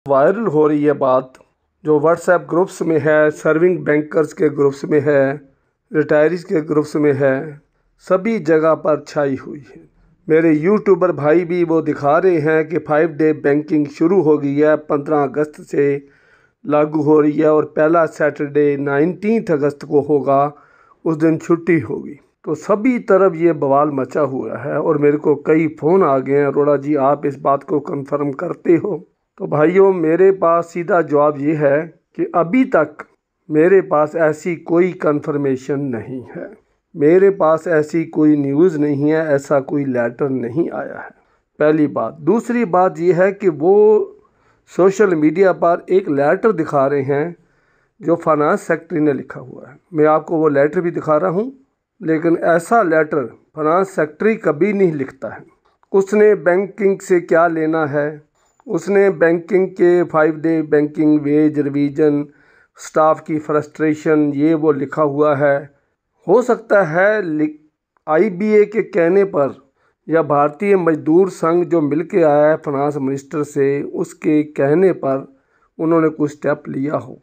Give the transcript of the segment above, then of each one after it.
Viral हो रही है बात, जो व्हाट्सएप ग्रुप्स में है, सर्विंग बैंकर्स के ग्रुप्स में है, रिटायरीज के ग्रुप्स में है, सभी जगह पर छाई हुई है। मेरे यूट्यूबर भाई भी वो दिखा रहे हैं कि 5 डे बैंकिंग शुरू हो गई है, 15 अगस्त से लागू हो रही है और पहला सैटरडे 19 अगस्त को होगा, उस दिन छुट्टी होगी। तो सभी तरफ ये बवाल मचा हुआ है और मेरे को कई फ़ोन आ गए हैं, अरोड़ा जी आप इस बात को कंफर्म करते हो? तो भाइयों, मेरे पास सीधा जवाब ये है कि अभी तक मेरे पास ऐसी कोई कंफर्मेशन नहीं है, मेरे पास ऐसी कोई न्यूज़ नहीं है, ऐसा कोई लेटर नहीं आया है, पहली बात। दूसरी बात यह है कि वो सोशल मीडिया पर एक लेटर दिखा रहे हैं जो फाइनेंस सेक्रेटरी ने लिखा हुआ है। मैं आपको वो लेटर भी दिखा रहा हूँ, लेकिन ऐसा लेटर फाइनेंस सेक्रेटरी कभी नहीं लिखता है। उसने बैंकिंग से क्या लेना है, उसने बैंकिंग के 5 day banking veg revision, staff की फ्रस्ट्रेशन, ये वो लिखा हुआ है। हो सकता है IBA के कहने पर या भारतीय मजदूर संघ जो मिल के आया है फाइनेंस मिनिस्टर से, उसके कहने पर उन्होंने कुछ स्टेप लिया हो,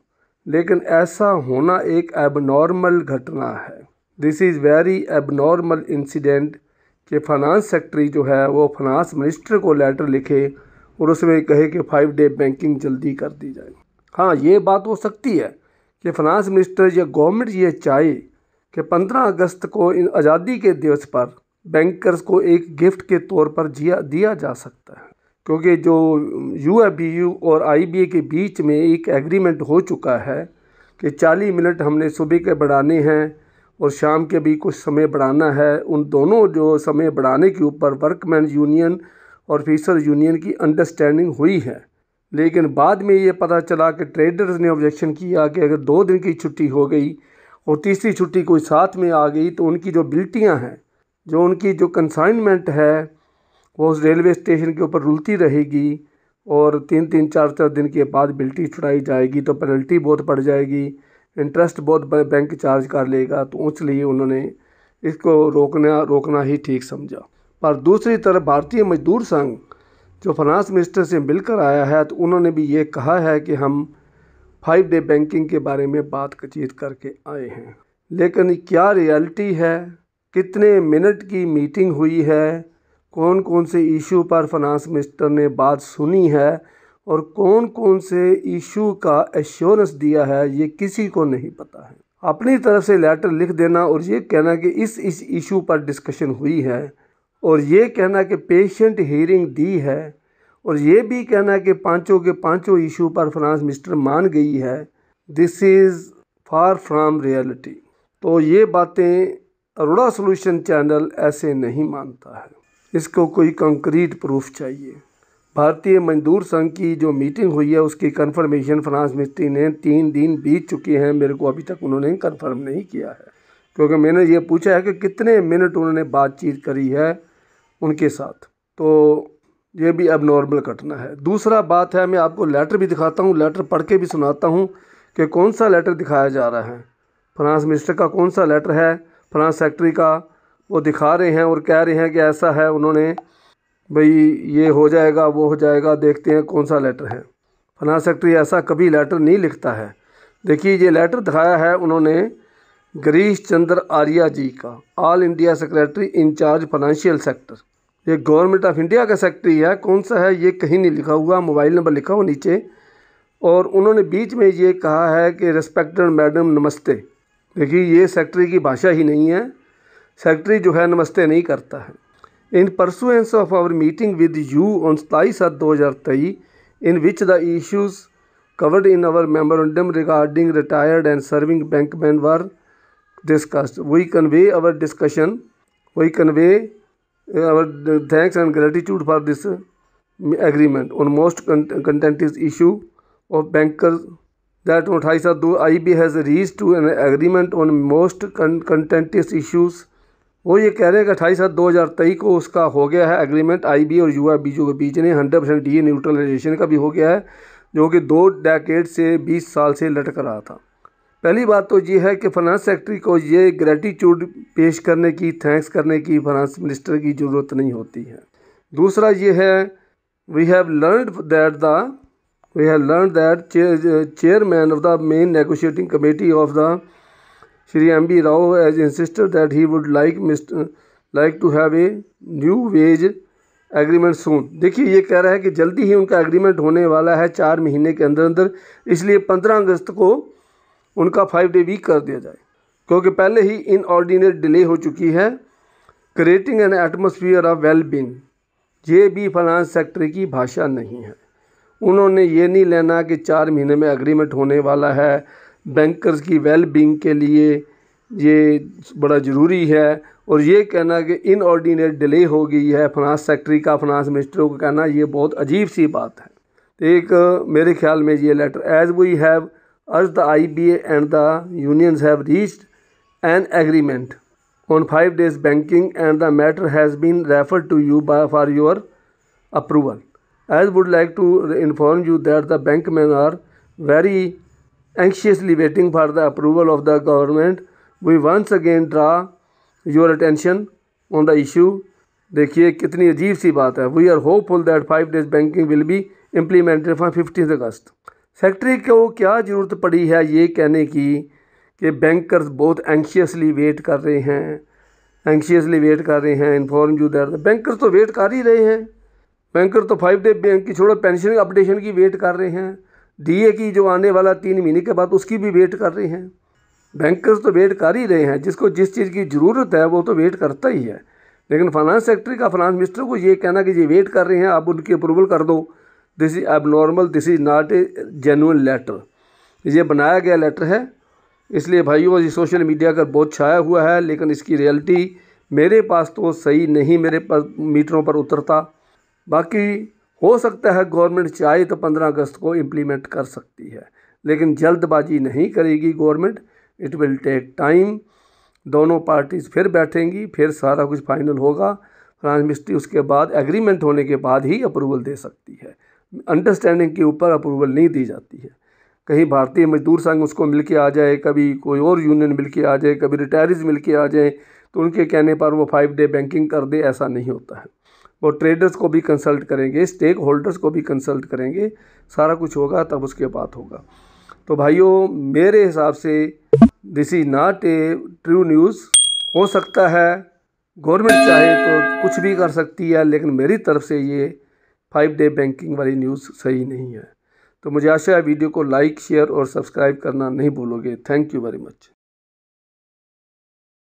लेकिन ऐसा होना एक एबनॉर्मल घटना है। This is very abnormal incident कि फाइनेंस सेक्रेटरी जो है वो फाइनेंस मिनिस्टर को लेटर लिखे और उसमें कहे कि 5 डे बैंकिंग जल्दी कर दी जाए। हाँ, ये बात हो सकती है कि फाइनेंस मिनिस्टर या गवर्नमेंट ये चाहे कि 15 अगस्त को इन आज़ादी के दिवस पर बैंकर्स को एक गिफ्ट के तौर पर दिया जा सकता है, क्योंकि जो UFBU और IBA के बीच में एक एग्रीमेंट हो चुका है कि 40 मिनट हमने सुबह के बढ़ाने हैं और शाम के भी कुछ समय बढ़ाना है। उन दोनों जो समय बढ़ाने के ऊपर वर्कमैन यूनियन और ऑफिसर यूनियन की अंडरस्टैंडिंग हुई है, लेकिन बाद में ये पता चला कि ट्रेडर्स ने ऑब्जेक्शन किया कि अगर 2 दिन की छुट्टी हो गई और तीसरी छुट्टी कोई साथ में आ गई तो उनकी जो बिल्टियाँ हैं, जो उनकी जो कंसाइनमेंट है, वो उस रेलवे स्टेशन के ऊपर रुलती रहेगी और 3-3, 4-4 दिन के बाद बिल्टी छुड़ाई जाएगी तो पेनल्टी बहुत पड़ जाएगी, इंटरेस्ट बहुत बैंक चार्ज कर लेगा। तो इसलिए उन्होंने इसको रोकना ही ठीक समझा। पर दूसरी तरफ भारतीय मजदूर संघ जो फाइनेंस मिनिस्टर से मिलकर आया है, तो उन्होंने भी ये कहा है कि हम 5 डे बैंकिंग के बारे में बातचीत करके आए हैं, लेकिन क्या रियलिटी है, कितने मिनट की मीटिंग हुई है, कौन कौन से इशू पर फाइनेंस मिनिस्टर ने बात सुनी है और कौन कौन से इशू का एश्योरेंस दिया है, ये किसी को नहीं पता है। अपनी तरफ से लेटर लिख देना और ये कहना कि इस इशू पर डिस्कशन हुई है और ये कहना कि पेशेंट हियरिंग दी है और ये भी कहना कि पांचों के पांचों इशू पर फाइनेंस मिनिस्टर मान गई है, this is far from reality. तो ये बातें अरोड़ा सॉल्यूशन चैनल ऐसे नहीं मानता है, इसको कोई कंक्रीट प्रूफ चाहिए। भारतीय मजदूर संघ की जो मीटिंग हुई है उसकी कंफर्मेशन फाइनेंस मिनिस्ट्री ने 3 दिन बीत चुके हैं, मेरे को अभी तक उन्होंने कंफर्म नहीं किया है, क्योंकि मैंने ये पूछा है कि कितने मिनट उन्होंने बातचीत करी है उनके साथ। तो ये भी अब नॉर्मल घटना है। दूसरा बात है, मैं आपको लेटर भी दिखाता हूँ, लेटर पढ़ के भी सुनाता हूँ कि कौन सा लेटर दिखाया जा रहा है। फाइनेंस मिनिस्टर का कौन सा लेटर है, फाइनेंस सेक्रेटरी का, वो दिखा रहे हैं और कह रहे हैं कि ऐसा है, उन्होंने भाई ये हो जाएगा वो हो जाएगा, देखते हैं कौन सा लेटर है। फाइनेंस सेक्रेटरी ऐसा कभी लेटर नहीं लिखता है। देखिए ये लेटर दिखाया है उन्होंने गिरीश चंद्र आर्या जी का, all India secretary incharge financial sector. ये गवर्नमेंट ऑफ इंडिया का सेक्रेटरी है, कौन सा है ये कहीं नहीं लिखा हुआ, मोबाइल नंबर लिखा हुआ नीचे, और उन्होंने बीच में ये कहा है कि रिस्पेक्टेड मैडम नमस्ते। देखिए ये सेक्रेटरी की भाषा ही नहीं है, सेक्रेटरी जो है नमस्ते नहीं करता है। In pursuance of our meeting with you on 27/7/2023 in which the issues covered in our memorandum regarding retired and serving bankmen were discussed, we convey our discussion, we convey our thanks and gratitude for this agreement on most contentious issue of bankers that on 28/2 IB has reached to an agreement on most contentious issues। वो ये कह रहे हैं कि 28/7/2023 को उसका हो गया है एग्रीमेंट IB और UFBU के बीच में, 100% ये न्यूट्रलाइजेशन का भी हो गया है, जो कि 2 डेकेड से 20 साल से लटक रहा था। पहली बात तो ये है कि फाइनेंस सेक्रेटरी को ये ग्रेटिट्यूड पेश करने की, थैंक्स करने की फाइनेंस मिनिस्टर की ज़रूरत नहीं होती है। दूसरा ये है, we have learned that the We have learned that chairman of the main negotiating committee of the Shri M.B. Rao has insisted that he would like to have a new wage agreement सून। देखिए ये कह रहा है कि जल्दी ही उनका agreement होने वाला है 4 महीने के अंदर अंदर, इसलिए 15 अगस्त को उनका 5 डे वीक कर दिया जाए, क्योंकि पहले ही इनऑर्डिनेट डिले हो चुकी है। Creating an atmosphere of well being, ये भी फाइनेंस सेक्टर की भाषा नहीं है। उन्होंने ये नहीं लेना कि 4 महीने में एग्रीमेंट होने वाला है, बैंकर्स की वेल बीइंग के लिए ये बड़ा ज़रूरी है, और ये कहना कि इनऑर्डिनेट डिले हो गई है फाइनेंस सेक्रेटरी का, फाइनेंस मिनिस्टर को कहना, ये बहुत अजीब सी बात है। तो एक मेरे ख्याल में ये letter, as we have urged the IBA and the unions have reached an agreement on 5 days banking and the matter has been referred to you for your approval, as would like to inform you that the bankmen are very anxiously waiting for the approval of the government. We once again draw your attention on the issue. देखिए कितनी अजीब सी बात है। We are hopeful that 5 days banking will be implemented from 15 August. Secretary को क्या ज़रूरत पड़ी है ये कहने की कि बैंकर्स बहुत एंशियसली वेट कर रहे हैं, इन्फॉर्म यू दैट, बैंकर्स तो वेट कर ही रहे हैं। बैंकर तो 5 डे बैंक की छोड़ो, पेंशन अपडेशन की वेट कर रहे हैं, DA की जो आने वाला 3 महीने के बाद उसकी भी वेट कर रहे हैं। बैंकर्स तो वेट कर ही रहे हैं, जिसको जिस चीज़ की ज़रूरत है वो तो वेट करता ही है। लेकिन फाइनेंस सेक्रेटरी का फाइनेंस मिनिस्टर को ये कहना कि ये वेट कर रहे हैं, आप उनकी अप्रूवल कर दो, this is abnormal, this is not a genuine letter. ये बनाया गया लेटर है, इसलिए भाइयों ये सोशल मीडिया पर बहुत छाया हुआ है, लेकिन इसकी रियलिटी मेरे पास तो सही नहीं, मेरे पर मीटरों पर उतरता। बाकी हो सकता है गवर्नमेंट चाहे तो 15 अगस्त को इम्प्लीमेंट कर सकती है, लेकिन जल्दबाजी नहीं करेगी government. It will take time, दोनों पार्टीज़ फिर बैठेंगी, फिर सारा कुछ फाइनल होगा। फाइनेंस मिनिस्ट्री उसके बाद एग्रीमेंट होने के बाद ही अप्रूवल दे सकती है, अंडरस्टैंडिंग के ऊपर अप्रूवल नहीं दी जाती है। कहीं भारतीय मजदूर संघ उसको मिल के आ जाए, कभी कोई और यूनियन मिल के आ जाए, कभी रिटायरीज मिल के आ जाए, तो उनके कहने पर वो 5 डे बैंकिंग कर दे, ऐसा नहीं होता है। वो ट्रेडर्स को भी कंसल्ट करेंगे, स्टेक होल्डर्स को भी कंसल्ट करेंगे, सारा कुछ होगा तब उसके बाद होगा। तो भाइयों मेरे हिसाब से this is not A true news. हो सकता है गवर्नमेंट चाहे तो कुछ भी कर सकती है, लेकिन मेरी तरफ से ये 5 डे बैंकिंग वाली न्यूज़ सही नहीं है। तो मुझे आशा है वीडियो को लाइक, शेयर और सब्सक्राइब करना नहीं भूलोगे। Thank you very much.